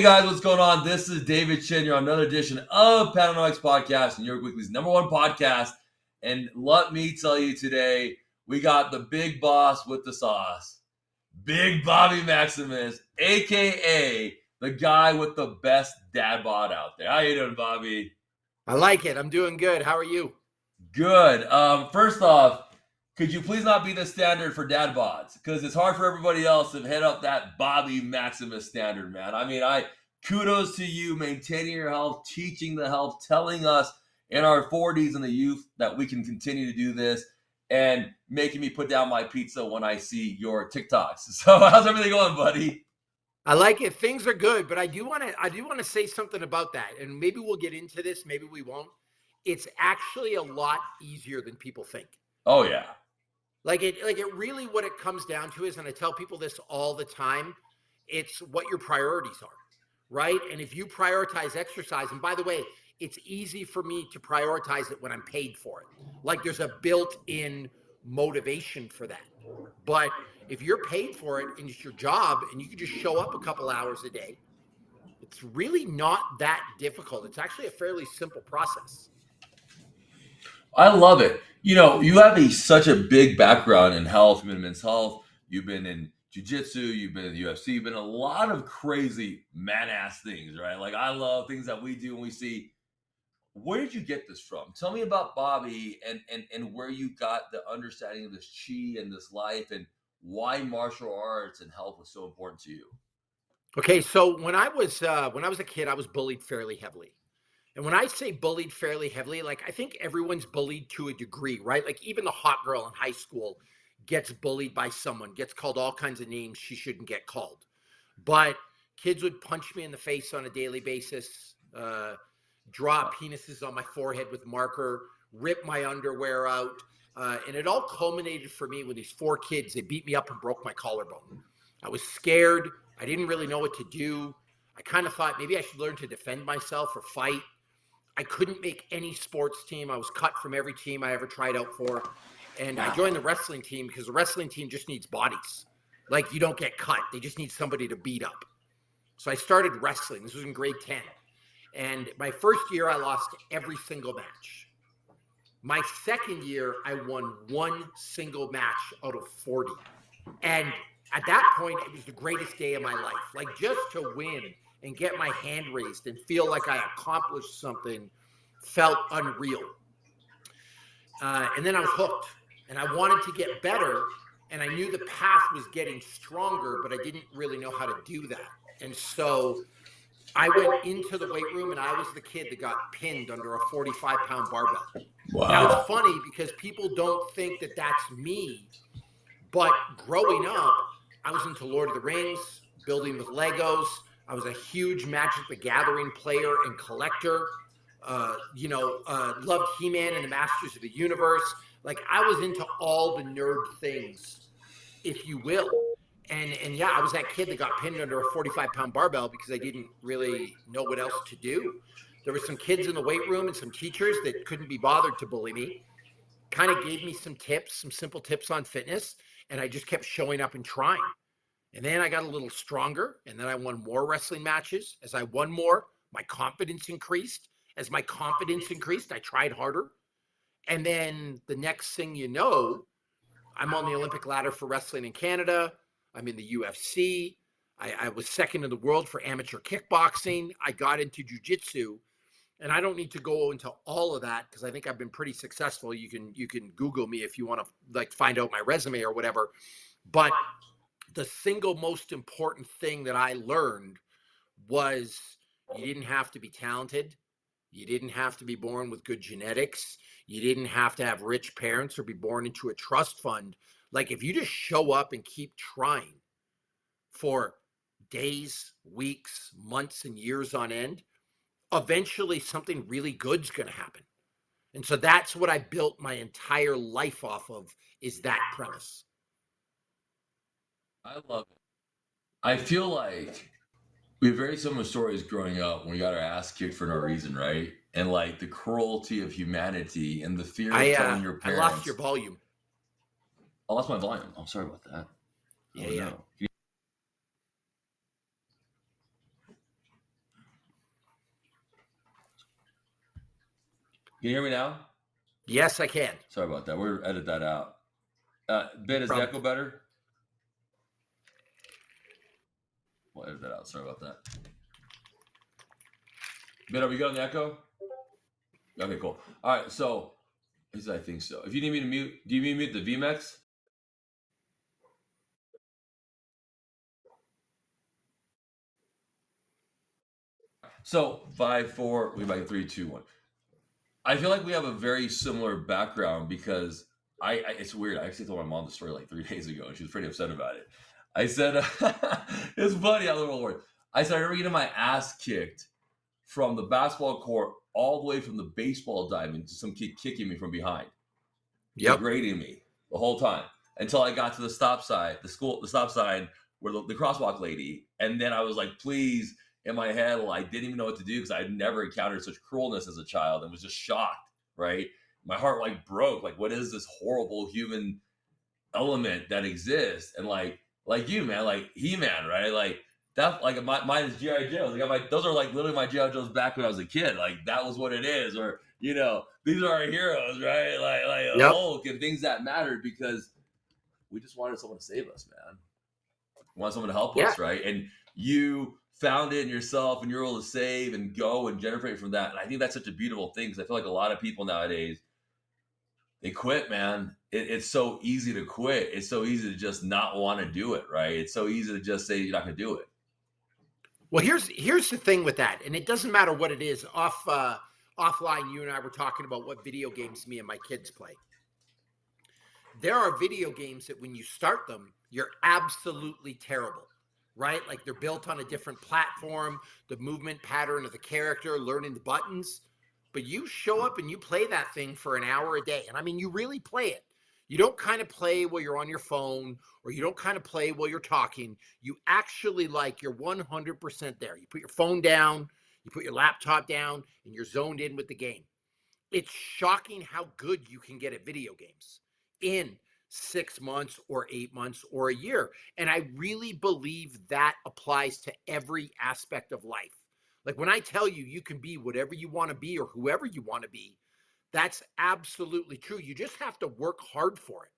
guys, what's going on? This is David Chin. You're on another edition of Pananomics Podcast, New York Weekly's #1 podcast. And let me tell you today, we got the big boss with the sauce, Big Bobby Maximus, a.k.a. the guy with the best dad bod out there. How you doing, Bobby? I like it. I'm doing good. How are you? Good. First off, could you please not be the standard for dad bods? Because it's hard for everybody else to hit up that Bobby Maximus standard, man. I mean, kudos to you maintaining your health, teaching the health, telling us in our 40s and the youth that we can continue to do this, and making me put down my pizza when I see your TikToks. So how's everything going, buddy? I like it. Things are good, but I do want to say something about that. And maybe we'll get into this, maybe we won't. It's actually a lot easier than people think. Oh yeah. Like it really, what it comes down to is, and I tell people this all the time, it's what your priorities are, right? And if you prioritize exercise, and by the way, it's easy for me to prioritize it when I'm paid for it. Like there's a built-in motivation for that. But if you're paid for it and it's your job and you can just show up a couple hours a day, it's really not that difficult. It's actually a fairly simple process. I love it. You know, you have such a big background in health, you've been in men's health, you've been in jiu-jitsu, you've been in the UFC, you've been in a lot of crazy man-ass things, right? Like I love things that we do and we see. Where did you get this from? Tell me about Bobby and where you got the understanding of this chi and this life and why martial arts and health was so important to you. Okay, so when I was a kid, I was bullied fairly heavily. And when I say bullied fairly heavily, like I think everyone's bullied to a degree, right? Like even the hot girl in high school gets bullied by someone, gets called all kinds of names she shouldn't get called. But kids would punch me in the face on a daily basis, draw penises on my forehead with marker, rip my underwear out. And it all culminated for me with these 4 kids. They beat me up and broke my collarbone. I was scared. I didn't really know what to do. I kind of thought maybe I should learn to defend myself or fight. I couldn't make any sports team. I was cut from every team I ever tried out for. And I joined the wrestling team because the wrestling team just needs bodies. Like you don't get cut. They just need somebody to beat up. So I started wrestling. This was in grade 10. And my first year, I lost every single match. My second year, I won 1 single match out of 40. And at that point, it was the greatest day of my life. Like just to win and get my hand raised and feel like I accomplished something felt unreal. And then I was hooked and I wanted to get better. And I knew the path was getting stronger, but I didn't really know how to do that. And so I went into the weight room and I was the kid that got pinned under a 45-pound barbell. Wow. Now it's funny because people don't think that that's me, but growing up, I was into Lord of the Rings, building with Legos. I was a huge Magic the Gathering player and collector. Loved He-Man and the Masters of the Universe. Like I was into all the nerd things, if you will. And yeah, I was that kid that got pinned under a 45-pound barbell because I didn't really know what else to do. There were some kids in the weight room and some teachers that couldn't be bothered to bully me. Kind of gave me some tips, some simple tips on fitness. And I just kept showing up and trying. And then I got a little stronger. And then I won more wrestling matches. As I won more, my confidence increased. As my confidence increased, I tried harder. And then the next thing you know, I'm on the Olympic ladder for wrestling in Canada. I'm in the UFC. I was second in the world for amateur kickboxing. I got into jiu-jitsu. And I don't need to go into all of that because I think I've been pretty successful. You can Google me if you want to like find out my resume or whatever. But the single most important thing that I learned was you didn't have to be talented. You didn't have to be born with good genetics. You didn't have to have rich parents or be born into a trust fund. Like if you just show up and keep trying for days, weeks, months, and years on end, eventually something really good's going to happen. And so that's what I built my entire life off of, is that premise. I love it. I feel like we have very similar stories growing up when we got our ass kicked for no reason, right? And like the cruelty of humanity and the fear of telling your parents. I lost your volume. I lost my volume. I'm sorry about that. Yeah. No. Can you hear me now? Yes, I can. Sorry about that. We're gonna edit that out. Ben, is the From echo better? We'll edit that out. Sorry about that. Ben, are we good on the echo? Okay, cool. All right, so I think so. If you need me to mute, do you need me to mute the VMAX? So 5, 4, we back in 3, 2, 1. I feel like we have a very similar background because it's weird. I actually told my mom the story like 3 days ago, and she was pretty upset about it. I said, it's funny how the world works. I said, I remember getting my ass kicked from the basketball court all the way from the baseball diamond to some kid kicking me from behind, Yep. degrading me the whole time until I got to the stop sign, the stop sign where the crosswalk lady. And then I was like, please, in my head, well, I didn't even know what to do because I had never encountered such cruelness as a child and was just shocked, right? My heart like broke. Like, what is this horrible human element that exists? And like you, man, like He-Man, right? Like that, like mine is G.I. Joe's. Like those are like literally my G.I. Joe's back when I was a kid. Like that was what it is. Or these are our heroes, right? Like Yep. Hulk and things that mattered because we just wanted someone to save us, man. We want someone to help Yeah. us, right? And you found it in yourself and you're able to save and go and generate from that. And I think that's such a beautiful thing because I feel like a lot of people nowadays, they quit, man. It's so easy to quit. It's so easy to just not want to do it, right? It's so easy to just say you're not going to do it. Well, here's the thing with that, and it doesn't matter what it is. Offline, you and I were talking about what video games me and my kids play. There are video games that when you start them, you're absolutely terrible, right? Like they're built on a different platform, the movement pattern of the character, learning the buttons. But you show up and you play that thing for an hour a day. And I mean, you really play it. You don't kind of play while you're on your phone or you don't kind of play while you're talking. You actually you're 100% there. You put your phone down, you put your laptop down, and you're zoned in with the game. It's shocking how good you can get at video games in 6 months or 8 months or a year. And I really believe that applies to every aspect of life. Like when I tell you you can be whatever you want to be or whoever you want to be, that's absolutely true. You just have to work hard for it.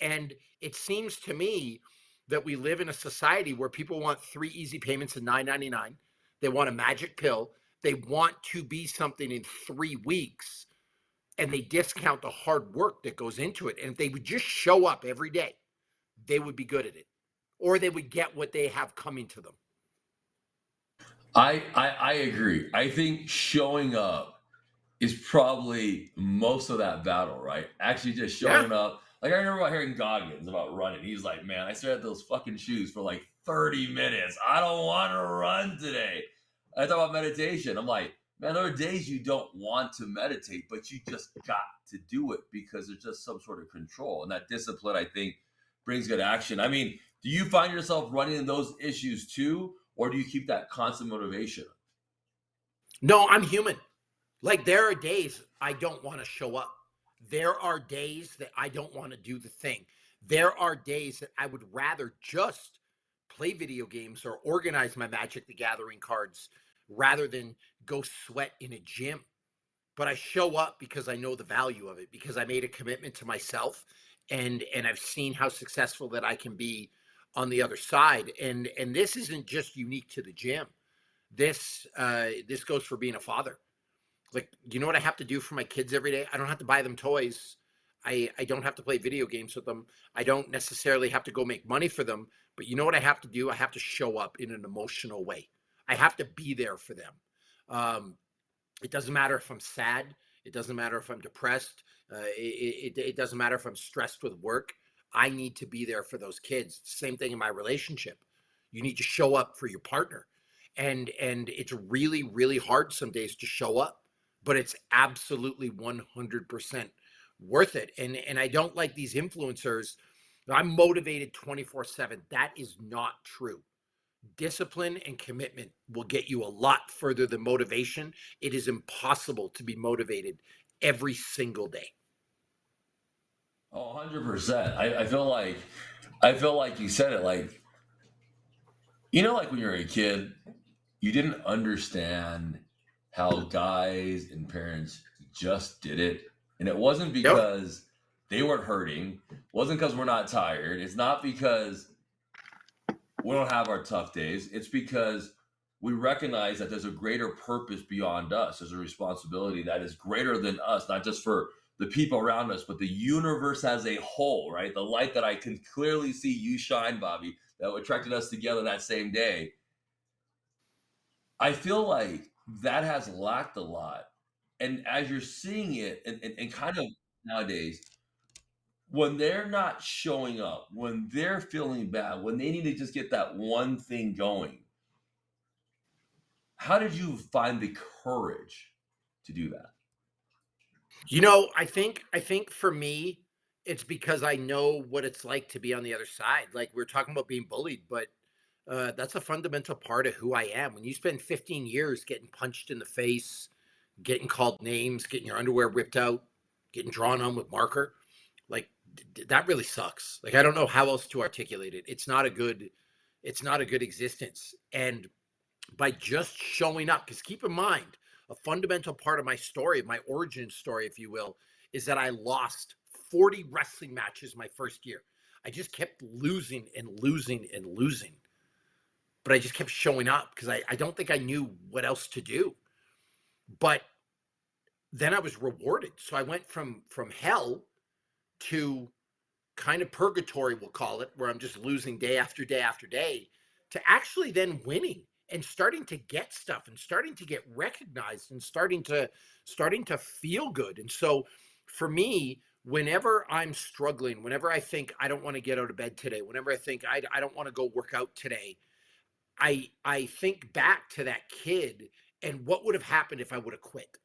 And it seems to me that we live in a society where people want 3 easy payments of $9.99. They want a magic pill. They want to be something in 3 weeks and they discount the hard work that goes into it. And if they would just show up every day, they would be good at it, or they would get what they have coming to them. I agree. I think showing up is probably most of that battle, right? Actually, just Yeah. showing up. Like I remember about hearing Goggins about running. He's like, "Man, I stared at those fucking shoes for like 30 minutes. I don't want to run today." I talk about meditation. I'm like, man, there are days you don't want to meditate, but you just got to do it because there's just some sort of control. And that discipline, I think, brings good action. I mean, do you find yourself running in those issues too, or do you keep that constant motivation? No, I'm human. Like there are days I don't want to show up. There are days that I don't want to do the thing. There are days that I would rather just play video games or organize my Magic the Gathering cards rather than go sweat in a gym. But I show up because I know the value of it, because I made a commitment to myself and I've seen how successful that I can be on the other side. And this isn't just unique to the gym. This goes for being a father. Like, you know what I have to do for my kids every day? I don't have to buy them toys. I don't have to play video games with them. I don't necessarily have to go make money for them. But you know what I have to do? I have to show up in an emotional way. I have to be there for them. Um, it doesn't matter if I'm sad. It doesn't matter if I'm depressed. It doesn't matter if I'm stressed with work. I need to be there for those kids. Same thing in my relationship. You need to show up for your partner. And it's really, really hard some days to show up, but it's absolutely 100% worth it. And I don't like these influencers. I'm motivated 24/7. That is not true. Discipline and commitment will get you a lot further than motivation. It is impossible to be motivated every single day. Oh, 100%. I feel like you said it. Like, like when you were a kid, you didn't understand how guys and parents just did it. And it wasn't Yep. because they weren't hurting. It wasn't because we're not tired. It's not because we don't have our tough days. It's because we recognize that there's a greater purpose beyond us. There's a responsibility that is greater than us, not just for the people around us, but the universe as a whole, right? The light that I can clearly see you shine, Bobby, that attracted us together that same day. I feel like that has lacked a lot. And as you're seeing it, and kind of nowadays, when they're not showing up, when they're feeling bad, when they need to just get that one thing going, how did you find the courage to do that? I think for me, it's because I know what it's like to be on the other side. Like we're talking about being bullied, but that's a fundamental part of who I am. When you spend 15 years getting punched in the face, getting called names, getting your underwear ripped out, getting drawn on with marker, like that really sucks. Like I don't know how else to articulate it. It's not a good existence. And by just showing up. Because keep in mind, a fundamental part of my story, my origin story, if you will, is that I lost 40 wrestling matches my first year. I just kept losing and losing and losing. But I just kept showing up because I don't think I knew what else to do. But then I was rewarded. So I went from hell to kind of purgatory, we'll call it, where I'm just losing day after day after day, to actually then winning and starting to get stuff and starting to get recognized and starting to feel good. And so for me, whenever I'm struggling, whenever I think I don't want to get out of bed today, whenever I think I don't want to go work out today, I think back to that kid and what would have happened if I would have quit.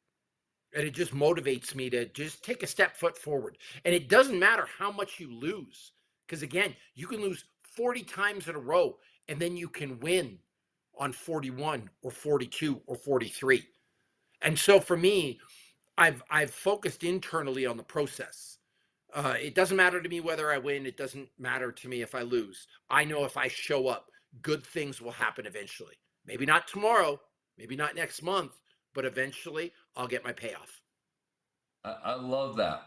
And it just motivates me to just take a step foot forward. And it doesn't matter how much you lose, because again, you can lose 40 times in a row and then you can win on 41 or 42 or 43. And so for me, I've focused internally on the process. It doesn't matter to me whether I win. It doesn't matter to me if I lose. I know if I show up, good things will happen eventually. Maybe not tomorrow, maybe not next month, but eventually I'll get my payoff. I love that.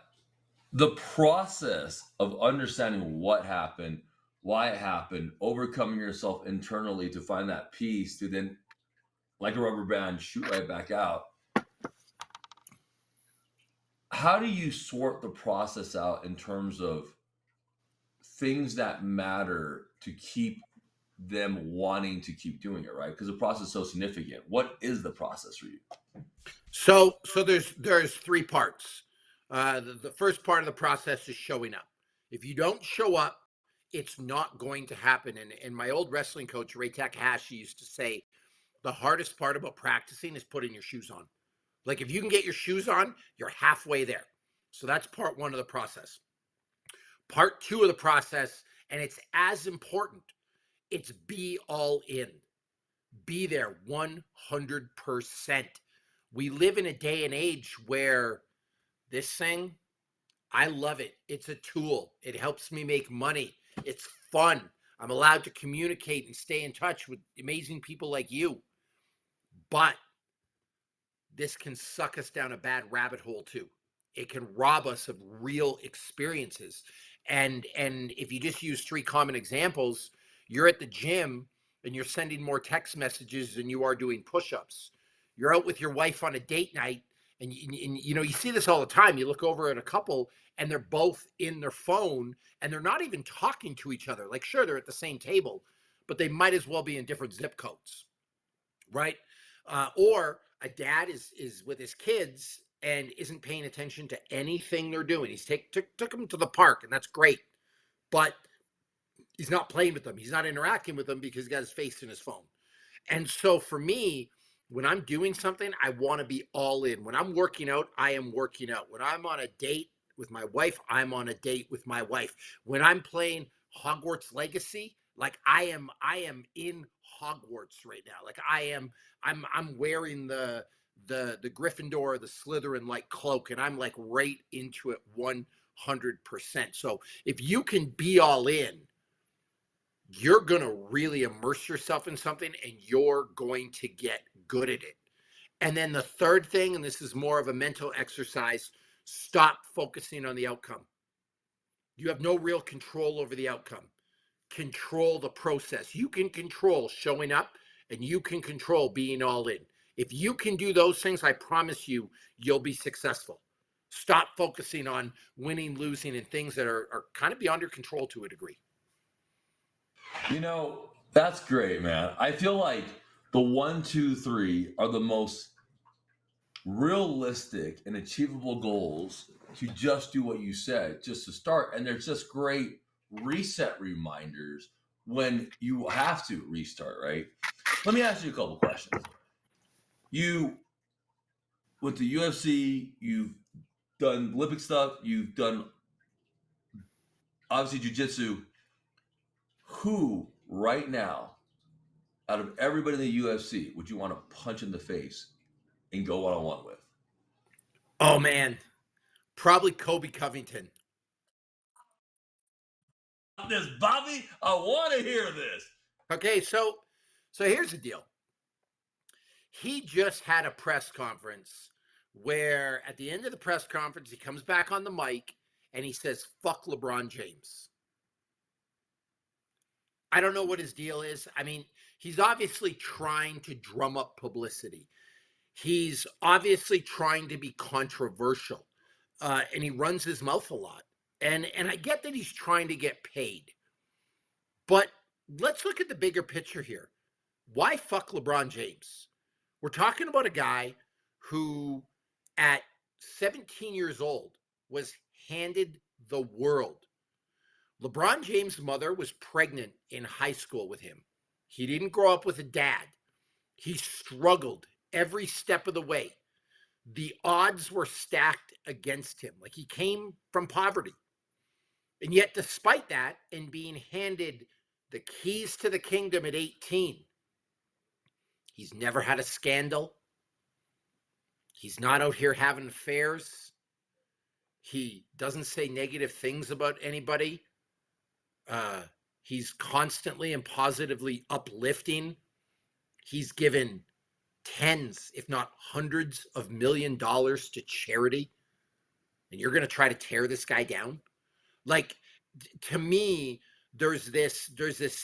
The process of understanding what happened, why it happened, overcoming yourself internally to find that peace to then, like a rubber band, shoot right back out. How do you sort the process out in terms of things that matter to keep them wanting to keep doing it, right? Because the process is so significant. What is the process for you? So there's three parts. The first part of the process is showing up. If you don't show up, it's not going to happen. And my old wrestling coach Ray Takahashi used to say, the hardest part about practicing is putting your shoes on. Like if you can get your shoes on, you're halfway there. So that's part one of the process. Part two of the process, and it's as important, it's be all in. Be there 100%. We live in a day and age where this thing, I love it. It's a tool. It helps me make money. It's fun. I'm allowed to communicate and stay in touch with amazing people like you. But this can suck us down a bad rabbit hole too. It can rob us of real experiences. And if you just use three common examples, you're at the gym and you're sending more text messages than you are doing push-ups. You're out with your wife on a date night and you see this all the time. You look over at a couple and they're both in their phone and they're not even talking to each other. Like sure, they're at the same table, but they might as well be in different zip codes, right? Or a dad is with his kids and isn't paying attention to anything they're doing. He's took them to the park, and that's great, but he's not playing with them. He's not interacting with them because he's got his face in his phone. And so for me, when I'm doing something, I want to be all in. When I'm working out, I am working out. When I'm on a date with my wife, I'm on a date with my wife. When I'm playing Hogwarts Legacy, like I am in Hogwarts right now. Like I'm wearing the Gryffindor, the Slytherin like cloak, and I'm like right into it 100%. So if you can be all in, you're going to really immerse yourself in something and you're going to get good at it. And then the third thing, and this is more of a mental exercise, stop focusing on the outcome. You have no real control over the outcome. Control the process. You can control showing up and you can control being all in. If you can do those things, I promise you, you'll be successful. Stop focusing on winning, losing, and things that are kind of beyond your control to a degree. That's great, man. I feel like the 1, 2, 3 are the most realistic and achievable goals to just do what you said, just to start. And there's just great reset reminders when you have to restart, right? Let me ask you a couple questions. You, with the UFC, you've done Olympic stuff, you've done obviously jujitsu. Who right now, out of everybody in the UFC, would you want to punch in the face and go one on one with? Oh man, probably Kobe Covington. This, Bobby, I want to hear this. Okay, so here's the deal. He just had a press conference where at the end of the press conference, he comes back on the mic and he says, fuck LeBron James. I don't know what his deal is. I mean, he's obviously trying to drum up publicity. He's obviously trying to be controversial, and he runs his mouth a lot. And I get that he's trying to get paid, but let's look at the bigger picture here. Why fuck LeBron James? We're talking about a guy who, at 17 years old, was handed the world. LeBron James' mother was pregnant in high school with him. He didn't grow up with a dad. He struggled every step of the way. The odds were stacked against him. Like, he came from poverty. And yet, despite that, and being handed the keys to the kingdom at 18, he's never had a scandal. He's not out here having affairs. He doesn't say negative things about anybody. He's constantly and positively uplifting. He's given tens, if not hundreds of $millions to charity. And you're going to try to tear this guy down? Like, to me, there's this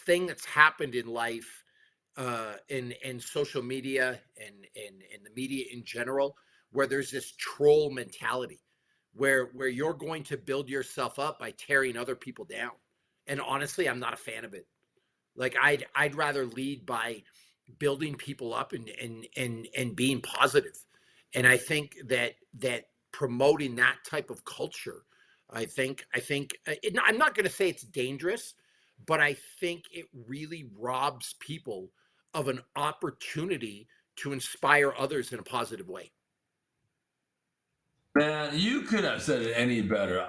thing that's happened in life, in social media and the media in general, where there's this troll mentality where you're going to build yourself up by tearing other people down. And honestly, I'm not a fan of it. Like, I'd rather lead by building people up and being positive. And I think that promoting that type of culture, I think I'm not going to say it's dangerous, but I think it really robs people of an opportunity to inspire others in a positive way. Man, you could have said it any better.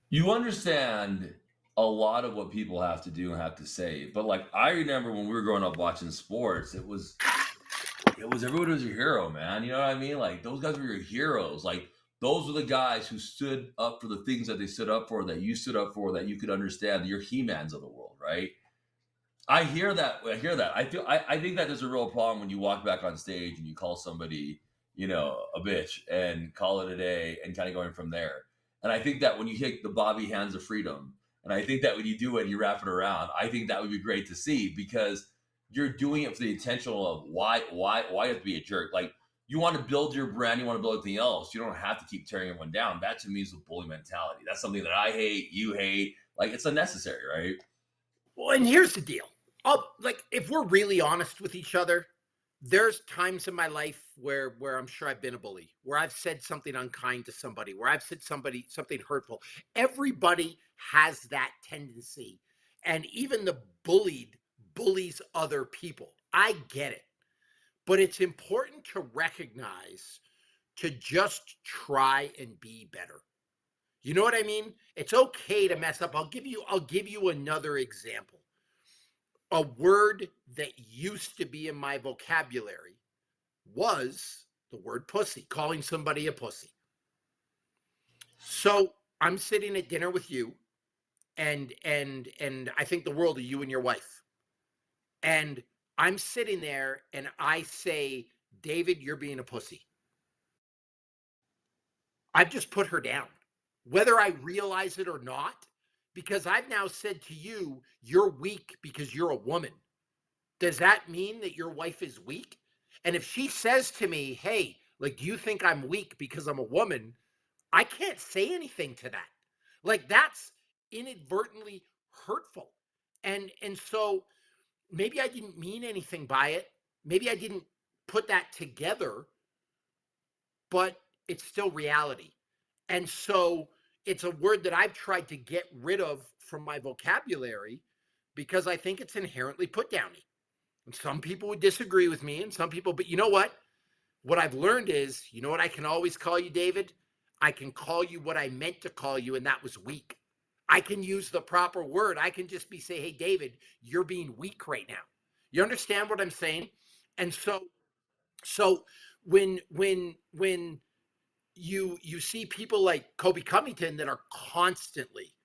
You understand a lot of what people have to do and have to say, but like I remember when we were growing up watching sports, it was everybody was your hero, man. You know what I mean? Like those guys were your heroes. Like those were the guys who stood up for the things that they stood up for, that you stood up for, that you could understand. You're He-Mans of the world, right? I hear that. I hear that. I think that there's a real problem when you walk back on stage and you call somebody, a bitch and call it a day and kind of going from there. And I think that when you take the Bobby hands of freedom, and I think that when you do it, and you wrap it around. I think that would be great to see because you're doing it for the intentional of why you have to be a jerk. Like you want to build your brand, you want to build anything else. You don't have to keep tearing everyone down. That to me is a bully mentality. That's something that I hate. You hate. Like it's unnecessary, right? Well, and here's the deal. Like, if we're really honest with each other, there's times in my life where I'm sure I've been a bully, where I've said something unkind to somebody, where I've said something hurtful. Everybody has that tendency. And even the bullied bullies other people. I get it. But it's important to recognize to just try and be better. You know what I mean? It's okay to mess up. I'll give you another example. A word that used to be in my vocabulary was the word pussy, calling somebody a pussy. So I'm sitting at dinner with you, and I think the world of you and your wife. And I'm sitting there and I say, David, you're being a pussy. I've just put her down, whether I realize it or not, because I've now said to you, you're weak because you're a woman. Does that mean that your wife is weak? And if she says to me, hey, like, do you think I'm weak because I'm a woman? I can't say anything to that. Like, that's inadvertently hurtful. And so maybe I didn't mean anything by it. Maybe I didn't put that together, but it's still reality. And so it's a word that I've tried to get rid of from my vocabulary because I think it's inherently put downy. And some people would disagree with me, and some people, but you know what? What I've learned is, you know what I can always call you, David? I can call you what I meant to call you, and that was weak. I can use the proper word. I can just be say, hey, David, you're being weak right now. You understand what I'm saying? And so when you see people like Kobe Covington that are constantly,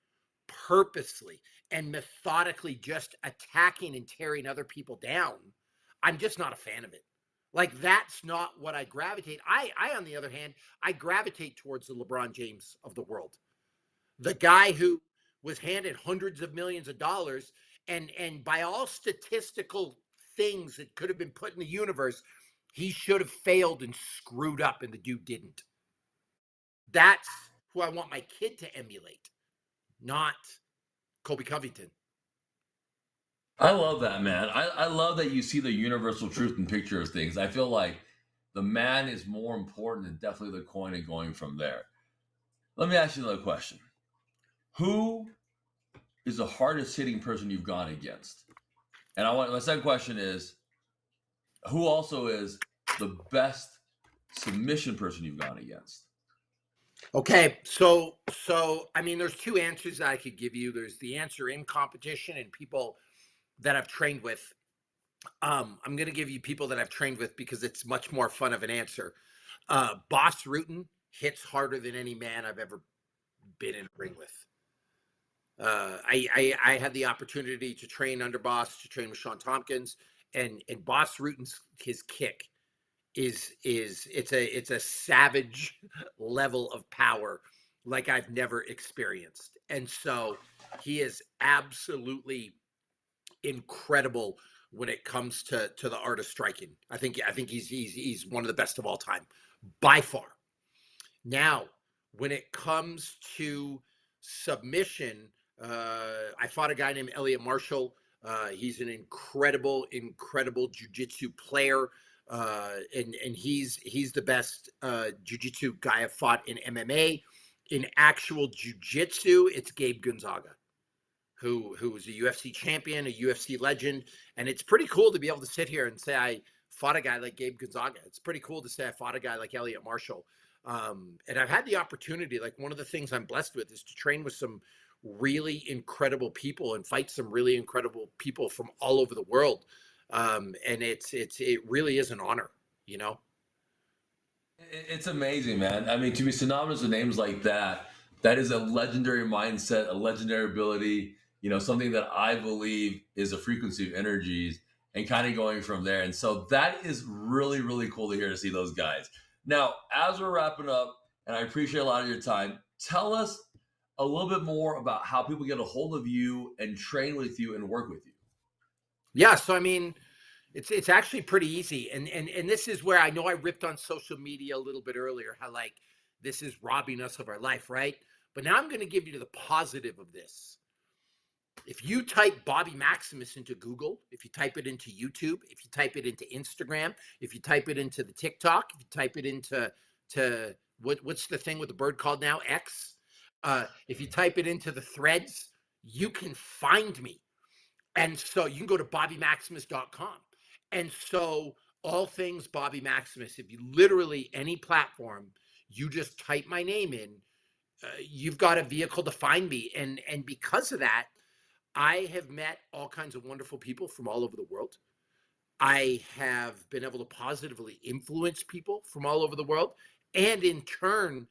purposely, and methodically just attacking and tearing other people down, I'm just not a fan of it. Like, that's not what I gravitate. I on the other hand, I gravitate towards the LeBron James of the world, the guy who was handed hundreds of millions of dollars, and by all statistical things that could have been put in the universe, he should have failed and screwed up, and the dude didn't. That's who I want my kid to emulate, not Kobe Covington. I love that, man. I love that you see the universal truth and picture of things. I feel like the man is more important than definitely the coin and going from there. Let me ask you another question. Who is the hardest hitting person you've gone against? And my second question is, who also is the best submission person you've gone against? Okay, so I mean, there's two answers that I could give you. There's the answer in competition and people that I've trained with. I'm going to give you people that I've trained with because it's much more fun of an answer. Boss Rutan hits harder than any man I've ever been in a ring with. I had the opportunity to train under Boss, to train with Sean Tompkins, and Boss Rutan's his kick is it's a savage level of power like I've never experienced. And so he is absolutely incredible when it comes to the art of striking. I think he's one of the best of all time by far. Now, when it comes to submission, I fought a guy named Elliot Marshall. He's an incredible jujitsu player, and he's the best jujitsu guy I've fought in MMA. In actual jujitsu, it's Gabe Gonzaga, who was a UFC champion, a UFC legend, and it's pretty cool to be able to sit here and say I fought a guy like Gabe Gonzaga. It's pretty cool to say I fought a guy like Elliot Marshall. And I've had the opportunity, like, one of the things I'm blessed with is to train with some really incredible people and fight some really incredible people from all over the world. And it really is an honor, you know? It's amazing, man. I mean, to be synonymous with names like that, that is a legendary mindset, a legendary ability, something that I believe is a frequency of energies and kind of going from there. And so that is really, really cool to hear to see those guys. Now, as we're wrapping up, and I appreciate a lot of your time, tell us a little bit more about how people get a hold of you and train with you and work with you. Yeah. So, I mean, it's actually pretty easy. And this is where I know I ripped on social media a little bit earlier, how, like, this is robbing us of our life, right? But now I'm going to give you the positive of this. If you type Bobby Maximus into Google, if you type it into YouTube, if you type it into Instagram, if you type it into the TikTok, if you type it into what's the thing with the bird called now, X, if you type it into the threads, you can find me. And so you can go to bobbymaximus.com. And so all things Bobby Maximus, if you literally any platform, you just type my name in, you've got a vehicle to find me. And because of that, I have met all kinds of wonderful people from all over the world. I have been able to positively influence people from all over the world. And in turn,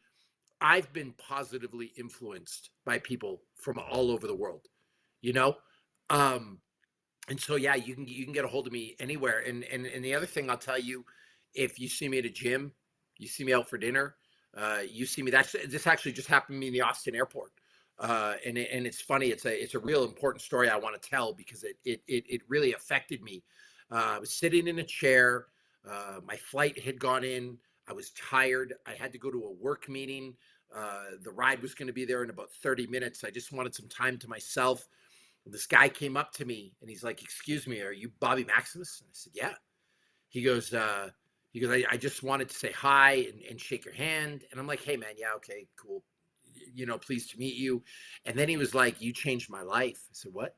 I've been positively influenced by people from all over the world, you know? Um, And so yeah, you can get a hold of me anywhere. And the other thing I'll tell you, if you see me at a gym, you see me out for dinner, you see me. This actually just happened to me in the Austin airport. And it's funny. It's a real important story I want to tell because it really affected me. I was sitting in a chair. My flight had gone in. I was tired. I had to go to a work meeting. The ride was going to be there in about 30 minutes. I just wanted some time to myself. This guy came up to me and he's like, "Excuse me, are you Bobby Maximus?" And I said, "Yeah." He goes, I just wanted to say hi and shake your hand." And I'm like, "Hey man, yeah, okay, cool. Pleased to meet you." And then he was like, "You changed my life." I said, "What?"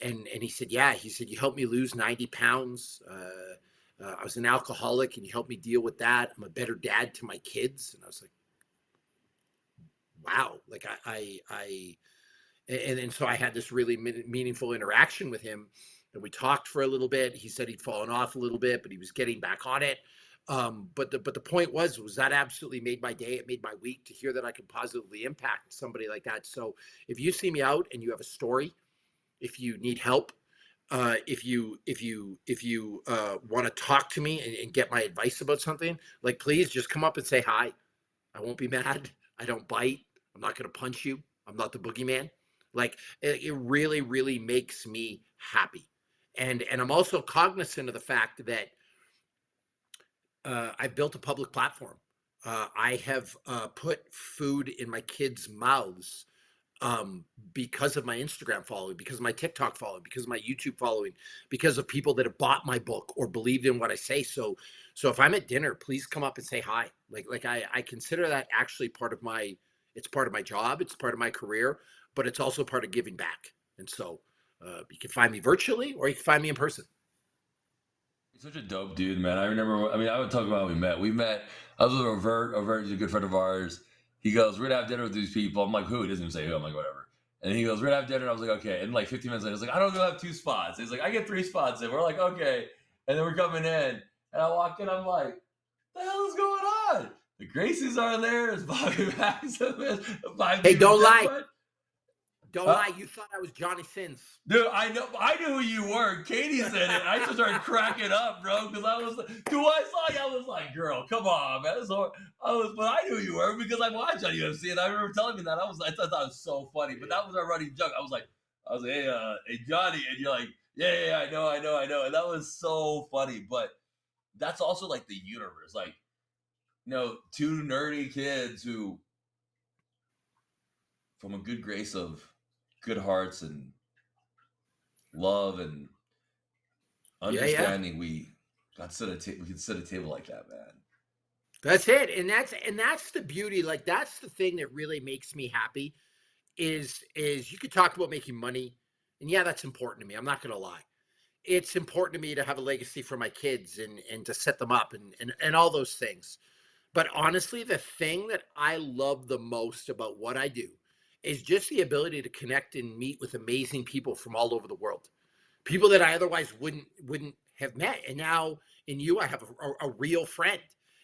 And he said, "Yeah." He said, "You helped me lose 90 pounds. I was an alcoholic and you helped me deal with that. I'm a better dad to my kids." And I was like, wow. Like I and so I had this really meaningful interaction with him, and we talked for a little bit. He said he'd fallen off a little bit, but he was getting back on it. But the point was that absolutely made my day. It made my week to hear that I could positively impact somebody like that. So if you see me out and you have a story, if you need help, if you want to talk to me and get my advice about something, like please just come up and say hi. I won't be mad. I don't bite. I'm not going to punch you. I'm not the boogeyman. Like it really, really makes me happy. And I'm also cognizant of the fact that I've built a public platform. I have put food in my kids' mouths um, because of my Instagram following, because of my TikTok following, because of my YouTube following, because of people that have bought my book or believed in what I say. So if I'm at dinner, please come up and say hi. Like I consider that actually it's part of my job, it's part of my career, but it's also part of giving back. And so you can find me virtually or you can find me in person. He's such a dope dude, man. I remember. I mean, I would talk about how we met. We met. I was with Overt. Overt is a good friend of ours. He goes, "We're gonna have dinner with these people." I'm like, "Who?" He doesn't even say who. I'm like, "Whatever." And he goes, "We're gonna have dinner." And I was like, "Okay." And like 15 minutes later, I was like, "I don't go have 2 spots." He's like, "I get 3 spots." And we're like, "Okay." And then we're coming in, and I walk in. I'm like, "The hell is going on?" The Gracies are there. There's Bobby Maximus, 5 Hey, Demon don't lie. Deathbud. Don't Huh? lie. You thought I was Johnny Sins. Dude, I know, I knew who you were. Katie said it. I just started cracking up, bro, because I was, dude, I saw you. I was like, girl, come on, man. But I knew who you were because I watched on UFC, and I remember telling me that. I thought that was so funny. But that was our running joke. I was like, hey, Johnny, and you're like, yeah, I know, and that was so funny. But that's also like the universe, like, two nerdy kids who, from a good grace of good hearts and love and Yeah, yeah. understanding, we could sit at a table like that, man. That's it. And that's the beauty. Like that's the thing that really makes me happy is you could talk about making money. And yeah, that's important to me. I'm not gonna lie. It's important to me to have a legacy for my kids and to set them up and all those things. But honestly, the thing that I love the most about what I do is just the ability to connect and meet with amazing people from all over the world, people that I otherwise wouldn't have met. And now in you, I have a real friend.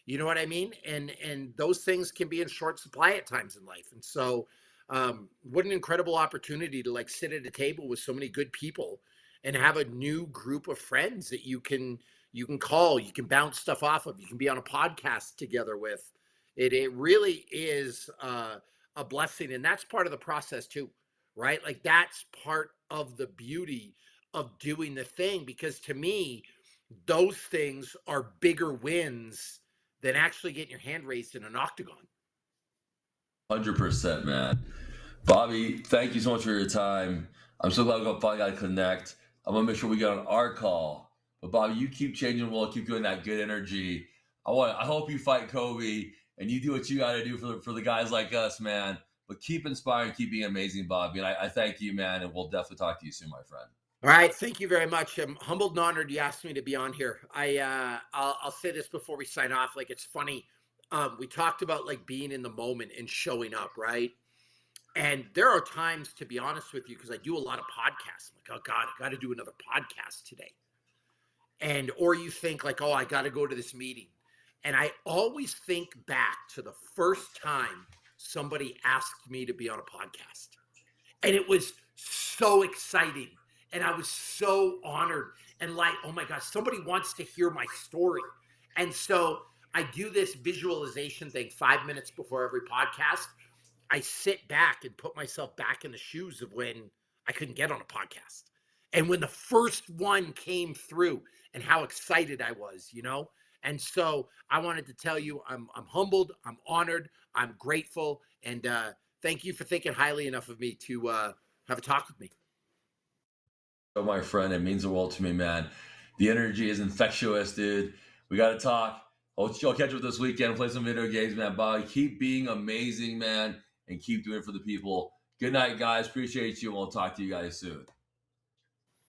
You know what I mean? And those things can be in short supply at times in life. And so, what an incredible opportunity to like sit at a table with so many good people and have a new group of friends that you can call, you can bounce stuff off of, you can be on a podcast together with. It really is a blessing, and that's part of the process too, right? Like that's part of the beauty of doing the thing, because to me those things are bigger wins than actually getting your hand raised in an octagon. 100%, man. Bobby, thank you so much for your time. I'm so glad we finally got to connect. I'm gonna make sure we get on our call. But Bobby, you keep changing the world, keep doing that good energy. I hope you fight Kobe and you do what you got to do for the guys like us, man. But keep inspiring, keep being amazing, Bobby. And I thank you, man. And we'll definitely talk to you soon, my friend. All right, thank you very much. I'm humbled and honored you asked me to be on here. I'll say this before we sign off. Like it's funny, we talked about like being in the moment and showing up, right? And there are times, to be honest with you, because I do a lot of podcasts. I'm like, oh God, I got to do another podcast today. And or you think like, oh, I got to go to this meeting. And I always think back to the first time somebody asked me to be on a podcast. And it was so exciting. And I was so honored and like, oh my gosh, somebody wants to hear my story. And so I do this visualization thing 5 minutes before every podcast. I sit back and put myself back in the shoes of when I couldn't get on a podcast. And when the first one came through and how excited I was, you know? And so I wanted to tell you I'm humbled, I'm honored, I'm grateful, and thank you for thinking highly enough of me to have a talk with me. Oh, my friend, it means the world to me, man. The energy is infectious, dude. We got to talk. I'll catch up this weekend, play some video games, man. Bye. Keep being amazing, man, and keep doing it for the people. Good night, guys. Appreciate you, and we'll talk to you guys soon.